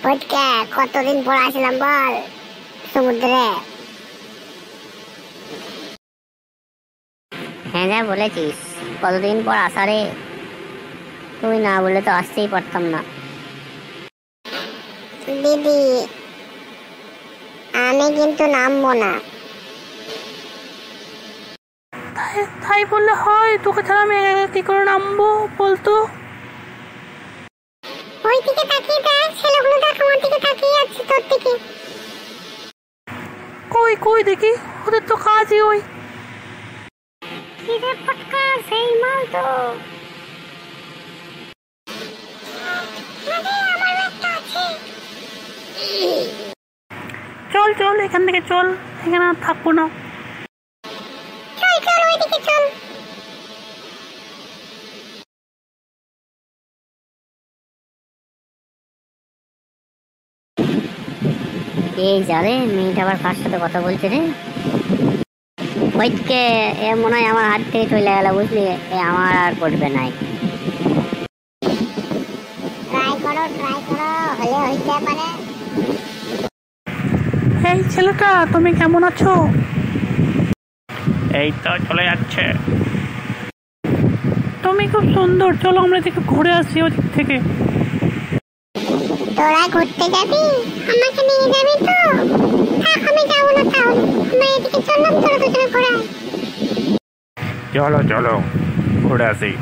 ফটকে কতদিন পর আসলাম বল সমুদ্রে। হ্যাঁ যা বলেছিস, কতদিন পর আসা রে। তুই না বললে তো আসতেই পারতাম না। দিদি আমি কিন্তু নামবো না। তাই বললে হয়? তোকে ছাড়া আমি একা কি করে নামবো বলতো? ওই দিকে তাকিয়ে দেখ, ছেলেগুলো দেখ আমার দিকে তাকিয়ে আছে তোর দিকে। কই কই দেখি, ওদের তো কাজই ওই। কি রে ফটকা, সেই মাল তো। চল চল এখান থেকে চল, এখানে আর থাকবো না। চল চল ওইদিকে চল। এই যারে মেয়েটা আবার কার সাথে কথা বলছে রে। ওইকে এ মনে হয় আমার হাত থেকে চলে গেল, বুঝলি? এ আমার আর পড়বে নাই। ট্রাই করো হলে হইতে পারে। এই ছেলেটা, তুমি কেমন আছো? এই তো চলে যাচ্ছে। তুমি খুব সুন্দর, চলো আমরা এদিকে ঘুরে আসি ওদিক থেকে। তোরা ঘুরতে যাবি? আমাকে নিয়ে যাবি তো? থাক আমি যাবো না তাহলে, আমরা এদিকে চললাম, তোরা দুজনে ঘোরা। চলো চলো ঘুরে আসি।